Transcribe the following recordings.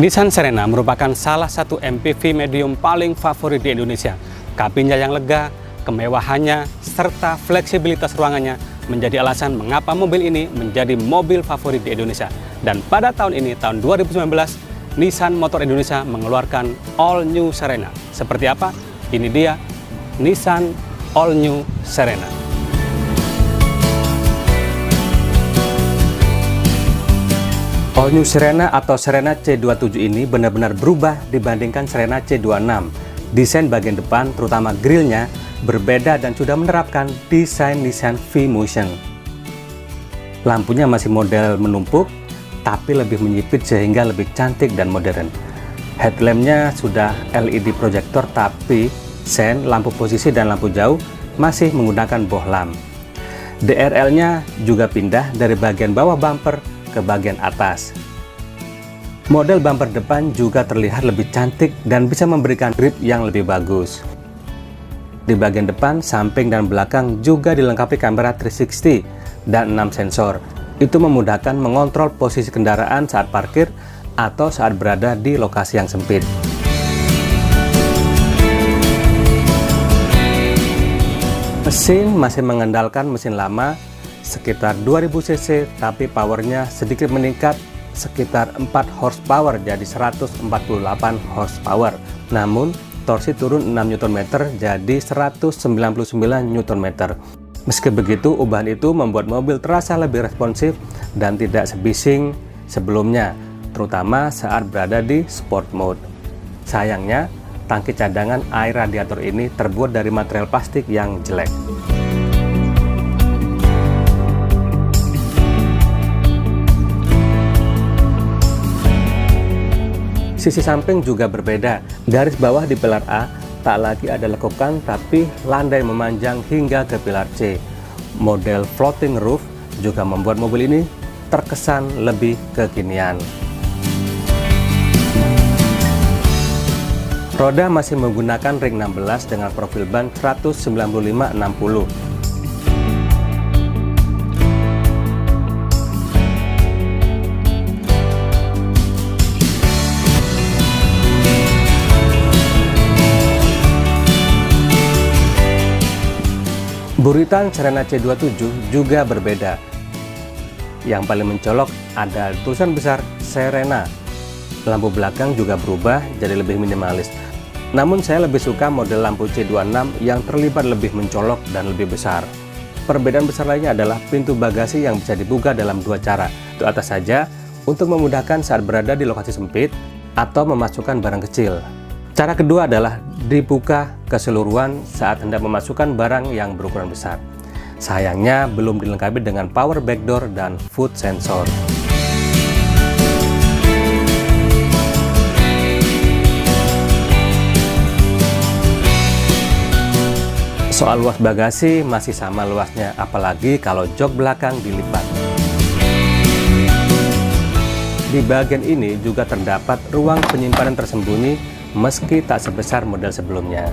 Nissan Serena merupakan salah satu MPV medium paling favorit di Indonesia. Kabinnya yang lega, kemewahannya, serta fleksibilitas ruangannya menjadi alasan mengapa mobil ini menjadi mobil favorit di Indonesia. Dan pada tahun ini, tahun 2019, Nissan Motor Indonesia mengeluarkan All New Serena. Seperti apa? Ini dia Nissan All New Serena. All New Serena atau Serena C27 ini benar-benar berubah dibandingkan Serena C26. Desain bagian depan, terutama grillnya, berbeda dan sudah menerapkan desain Nissan V-Motion. Lampunya masih model menumpuk, tapi lebih menyipit sehingga lebih cantik dan modern. Headlampnya sudah LED projector, tapi sen, lampu posisi dan lampu jauh masih menggunakan bohlam. DRL-nya juga pindah dari bagian bawah bumper ke bagian atas. Model bumper depan juga terlihat lebih cantik dan bisa memberikan grip yang lebih bagus. Di bagian depan, samping dan belakang juga dilengkapi kamera 360 dan 6 sensor. Itu memudahkan mengontrol posisi kendaraan saat parkir atau saat berada di lokasi yang sempit. Mesin masih mengandalkan mesin lama sekitar 2000 cc, tapi powernya sedikit meningkat sekitar 4 horsepower jadi 148 horsepower. Namun torsi turun 6 Nm jadi 199 Nm. Meski begitu, ubahan itu membuat mobil terasa lebih responsif dan tidak sebising sebelumnya, terutama saat berada di sport mode. Sayangnya, tangki cadangan air radiator ini terbuat dari material plastik yang jelek. Sisi samping juga berbeda. Garis bawah di pilar A tak lagi ada lekukan, tapi landai memanjang hingga ke pilar C. Model floating roof juga membuat mobil ini terkesan lebih kekinian. Roda masih menggunakan ring 16 dengan profil ban 195/60. Buritan Serena C27 juga berbeda. Yang paling mencolok ada tulisan besar Serena. Lampu belakang juga berubah jadi lebih minimalis. Namun saya lebih suka model lampu C26 yang terlibat lebih mencolok dan lebih besar. Perbedaan besar lainnya adalah pintu bagasi yang bisa dibuka dalam dua cara. Itu atas saja untuk memudahkan saat berada di lokasi sempit atau memasukkan barang kecil. Cara kedua adalah dibuka keseluruhan saat hendak memasukkan barang yang berukuran besar. Sayangnya belum dilengkapi dengan power backdoor dan foot sensor. Soal luas bagasi masih sama luasnya, apalagi kalau jok belakang dilipat. Di bagian ini juga terdapat ruang penyimpanan tersembunyi meski tak sebesar model sebelumnya.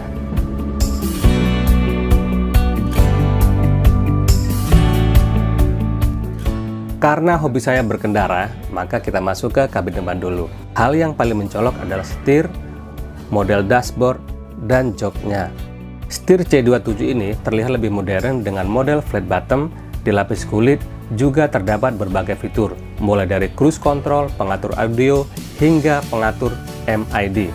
Karena hobi saya berkendara, maka kita masuk ke kabin depan dulu. Hal yang paling mencolok adalah setir, model dashboard, dan joknya. Setir C27 ini terlihat lebih modern dengan model flat bottom, dilapis kulit, juga terdapat berbagai fitur, mulai dari cruise control, pengatur audio, hingga pengatur MID.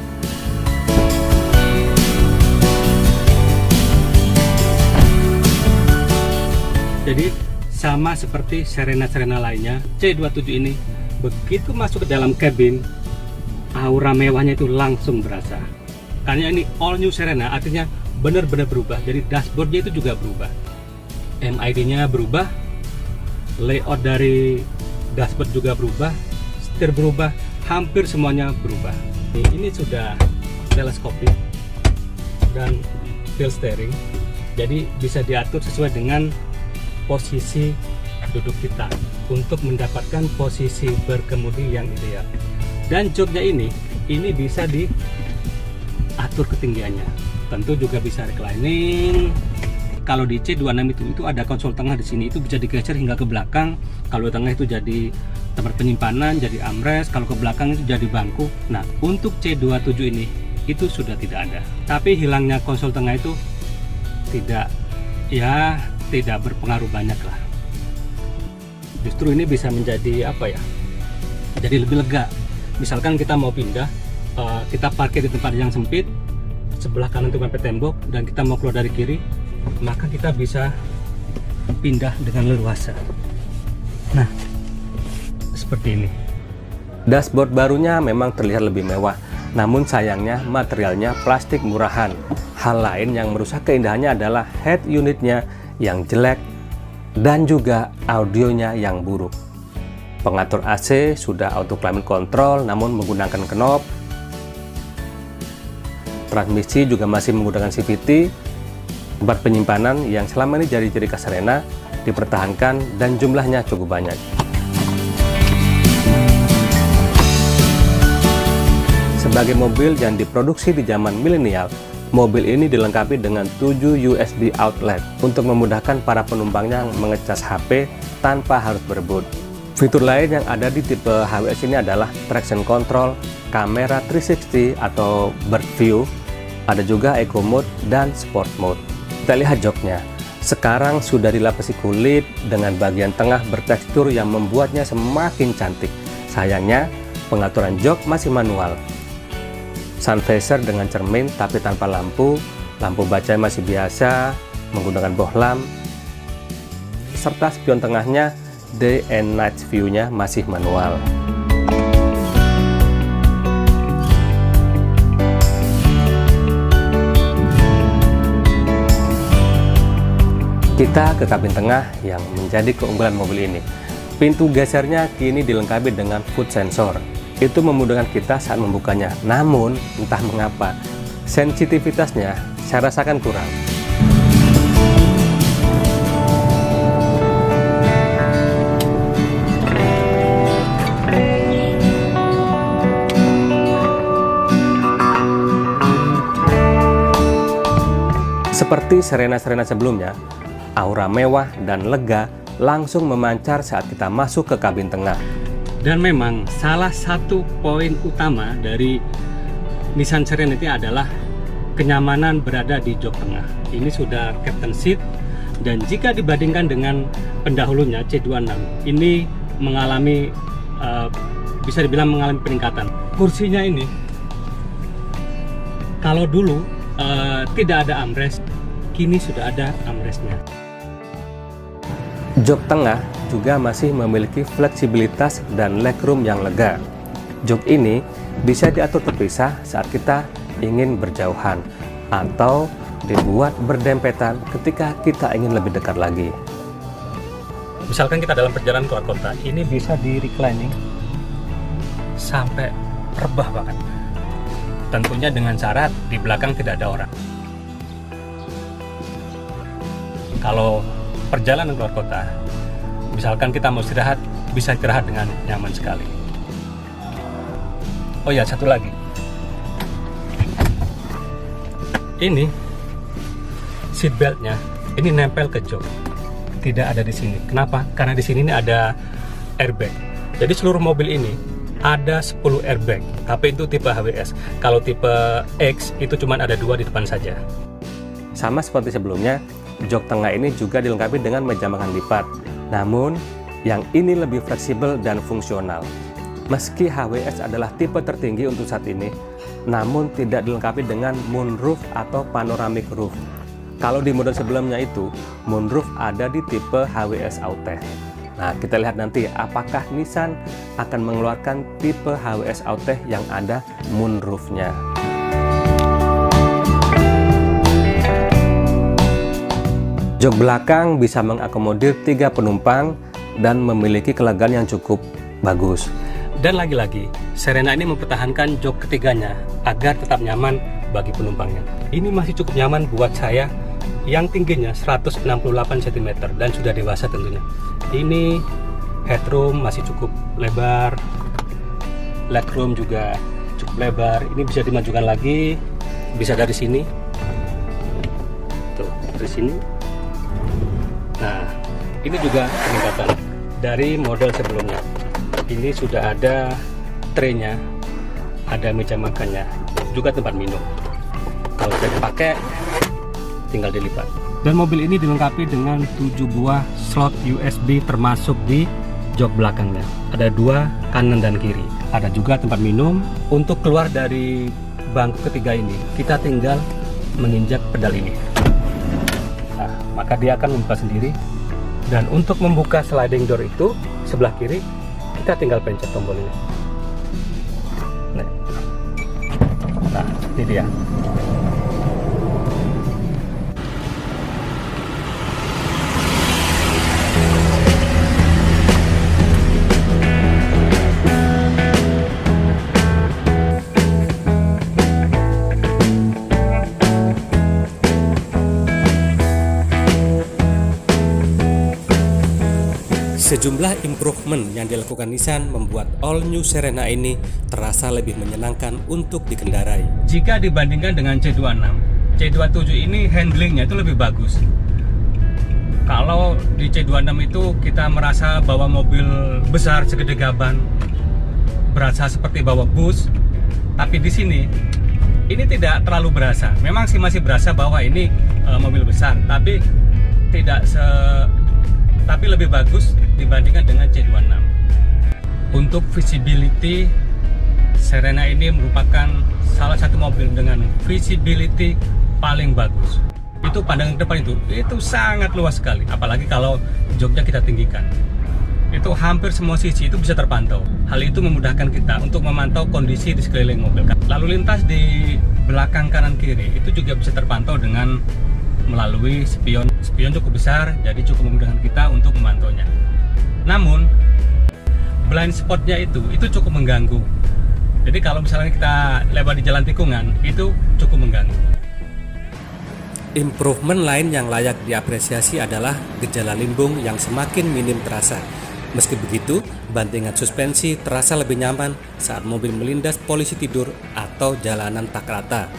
Jadi sama seperti Serena-Serena lainnya, C27 ini begitu masuk ke dalam kabin, aura mewahnya itu langsung berasa. Karena ini All New Serena, artinya benar-benar berubah. Jadi dashboardnya itu juga berubah, MID-nya berubah, layout dari dashboard juga berubah, setir berubah, hampir semuanya berubah. Ini sudah teleskopik dan wheel steering, jadi bisa diatur sesuai dengan posisi duduk kita untuk mendapatkan posisi berkemudi yang ideal. Dan joknya ini bisa diatur ketinggiannya, tentu juga bisa reclining, kalau di C26 itu ada konsol tengah di sini, itu bisa digeser hingga ke belakang. Kalau tengah itu jadi tempat penyimpanan, jadi armrest. Kalau ke belakang itu jadi bangku. Nah, untuk C27 ini itu sudah tidak ada. Tapi hilangnya konsol tengah itu tidak berpengaruh banyak lah. Justru ini bisa menjadi apa ya? Jadi lebih lega. Misalkan kita mau pindah, kita parkir di tempat yang sempit, sebelah kanan itu mepet tembok, dan kita mau keluar dari kiri, maka kita bisa pindah dengan leluasa. Nah, seperti ini. Dashboard barunya memang terlihat lebih mewah, namun sayangnya materialnya plastik murahan. Hal lain yang merusak keindahannya adalah head unitnya yang jelek dan juga audionya yang buruk. Pengatur AC sudah auto climate control namun menggunakan knob. Transmisi juga masih menggunakan CVT. Tempat penyimpanan yang selama ini jadi ciri khas Serena dipertahankan dan jumlahnya cukup banyak. Sebagai mobil yang diproduksi di zaman milenial, mobil ini dilengkapi dengan 7 USB outlet untuk memudahkan para penumpangnya mengecas HP tanpa harus berebut. Fitur lain yang ada di tipe HWS ini adalah traction control, kamera 360 atau bird view, ada juga eco mode dan sport mode. Kita lihat joknya. Sekarang sudah dilapisi kulit dengan bagian tengah bertekstur yang membuatnya semakin cantik. Sayangnya, pengaturan jok masih manual. Sun visor dengan cermin tapi tanpa lampu, lampu baca masih biasa, menggunakan bohlam, serta spion tengahnya day and night view-nya masih manual. Kita ke kabin tengah yang menjadi keunggulan mobil ini. Pintu gesernya kini dilengkapi dengan foot sensor. Itu memudahkan kita saat membukanya. Namun, entah mengapa, sensitivitasnya saya rasakan kurang. Seperti Serena-Serena sebelumnya, aura mewah dan lega langsung memancar saat kita masuk ke kabin tengah. Dan memang salah satu poin utama dari Nissan Serenity adalah kenyamanan berada di jok tengah. Ini sudah captain seat, dan jika dibandingkan dengan pendahulunya C26, ini mengalami bisa dibilang mengalami peningkatan. Kursinya ini, kalau dulu tidak ada armrest, kini sudah ada armrestnya. Jok tengah juga masih memiliki fleksibilitas dan legroom yang lega. Jok ini bisa diatur terpisah saat kita ingin berjauhan atau dibuat berdempetan ketika kita ingin lebih dekat lagi. Misalkan kita dalam perjalanan keluar kota, ini bisa di reclining sampai rebah bahkan. Tentunya dengan syarat di belakang tidak ada orang. Kalau perjalanan keluar kota, misalkan kita mau istirahat, bisa istirahat dengan nyaman sekali. Oh ya, satu lagi. Ini seat beltnya, ini nempel ke jok. Tidak ada di sini. Kenapa? Karena di sini ini ada airbag. Jadi seluruh mobil ini ada 10 airbag. Tapi itu tipe HWS. Kalau tipe X itu cuma ada 2 di depan saja. Sama seperti sebelumnya, jok tengah ini juga dilengkapi dengan meja makan lipat. Namun, yang ini lebih fleksibel dan fungsional. Meski HWS adalah tipe tertinggi untuk saat ini, namun tidak dilengkapi dengan moonroof atau panoramic roof. Kalau di model sebelumnya itu, moonroof ada di tipe HWS Autech. Nah, kita lihat nanti apakah Nissan akan mengeluarkan tipe HWS Autech yang ada moonroof-nya. Jok belakang bisa mengakomodir 3 penumpang dan memiliki kelegaan yang cukup bagus. Dan lagi-lagi, Serena ini mempertahankan jok ketiganya agar tetap nyaman bagi penumpangnya. Ini masih cukup nyaman buat saya yang tingginya 168 cm dan sudah dewasa tentunya. Ini headroom masih cukup lebar, legroom juga cukup lebar. Ini bisa dimajukan lagi, bisa dari sini. Tuh, dari sini Ini juga peningkatan dari model sebelumnya. Ini sudah ada traynya, ada meja makannya, juga tempat minum. Kalau sudah dipakai, tinggal dilipat. Dan mobil ini dilengkapi dengan 7 buah slot USB termasuk di jok belakangnya. Ada 2 kanan dan kiri. Ada juga tempat minum. Untuk keluar dari bangku ketiga ini, kita tinggal menginjak pedal ini. Nah, maka dia akan membuka sendiri. Dan untuk membuka sliding door itu sebelah kiri, kita tinggal pencet tombol ini. Nah, ini dia. Sejumlah improvement yang dilakukan Nissan membuat all new Serena ini terasa lebih menyenangkan untuk dikendarai. Jika dibandingkan dengan C26, C27 ini handlingnya itu lebih bagus. Kalau di C26 itu kita merasa bawa mobil besar segede gaban, berasa seperti bawa bus. Tapi di sini ini tidak terlalu berasa. Memang sih masih berasa bahwa ini mobil besar, tapi tapi lebih bagus dibandingkan dengan C26. Untuk visibility, Serena ini merupakan salah satu mobil dengan visibility paling bagus. Itu pandangan depan itu sangat luas sekali, apalagi kalau joknya kita tinggikan. Itu hampir semua sisi itu bisa terpantau. Hal itu memudahkan kita untuk memantau kondisi di sekeliling mobil. Lalu lintas di belakang kanan kiri itu juga bisa terpantau dengan melalui spion. Spion cukup besar, jadi cukup memudahkan kita untuk memantaunya. Namun blind spotnya itu cukup mengganggu. Jadi kalau misalnya kita lewat di jalan tikungan, itu cukup mengganggu. Improvement lain yang layak diapresiasi adalah gejala limbung yang semakin minim terasa. Meski begitu, bantingan suspensi terasa lebih nyaman saat mobil melindas polisi tidur atau jalanan tak rata.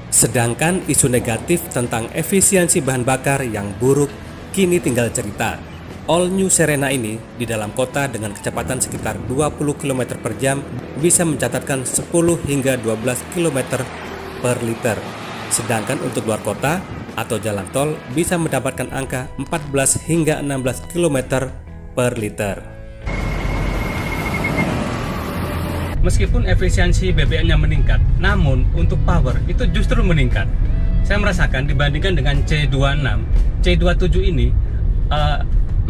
Sedangkan isu negatif tentang efisiensi bahan bakar yang buruk kini tinggal cerita. All new Serena ini di dalam kota dengan kecepatan sekitar 20 km per jam bisa mencatatkan 10 hingga 12 km per liter. Sedangkan untuk luar kota atau jalan tol bisa mendapatkan angka 14 hingga 16 km per liter. Meskipun efisiensi BBM-nya meningkat, namun untuk power itu justru meningkat. Saya merasakan dibandingkan dengan C26, C27 ini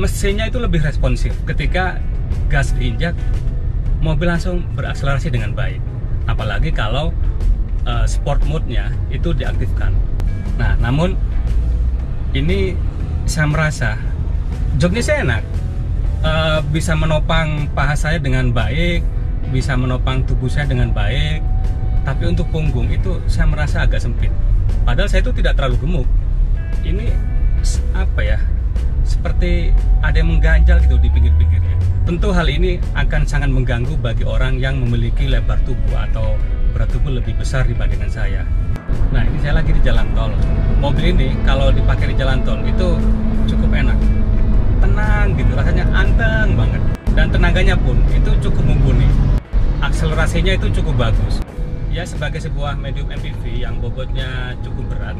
mesinnya itu lebih responsif. Ketika gas diinjak, mobil langsung berakselerasi dengan baik. Apalagi kalau sport mode-nya itu diaktifkan. Nah, namun ini saya merasa joknya saya enak, bisa menopang paha saya dengan baik, bisa menopang tubuh saya dengan baik. Tapi untuk punggung itu saya merasa agak sempit. Padahal saya itu tidak terlalu gemuk. Ini apa ya? Seperti ada yang mengganjal gitu di pinggir-pinggirnya. Tentu hal ini akan sangat mengganggu bagi orang yang memiliki lebar tubuh atau berat tubuh lebih besar dibandingkan saya. Nah, ini saya lagi di jalan tol. Mobil ini kalau dipakai di jalan tol itu cukup enak, tenang gitu, rasanya anteng banget. Dan tenaganya pun itu cukup mumpuni. Akselerasinya itu cukup bagus. Ya, sebagai sebuah medium MPV yang bobotnya cukup berat,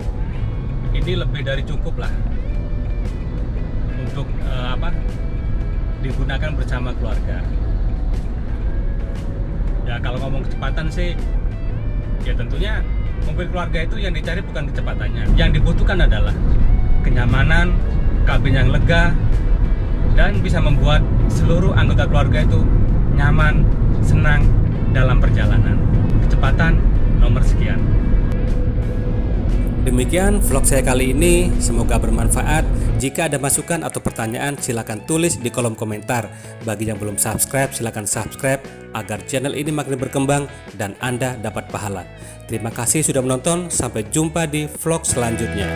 ini lebih dari cukup lah untuk digunakan bersama keluarga. Ya, kalau ngomong kecepatan sih, ya tentunya mobil keluarga itu yang dicari bukan kecepatannya. Yang dibutuhkan adalah kenyamanan, kabin yang lega, dan bisa membuat seluruh anggota keluarga itu nyaman, senang dalam perjalanan. Kecepatan nomor sekian. Demikian vlog saya kali ini, semoga bermanfaat. Jika ada masukan atau pertanyaan silakan tulis di kolom komentar. Bagi yang belum subscribe silakan subscribe agar channel ini makin berkembang dan Anda dapat pahala. Terima kasih sudah menonton, sampai jumpa di vlog selanjutnya.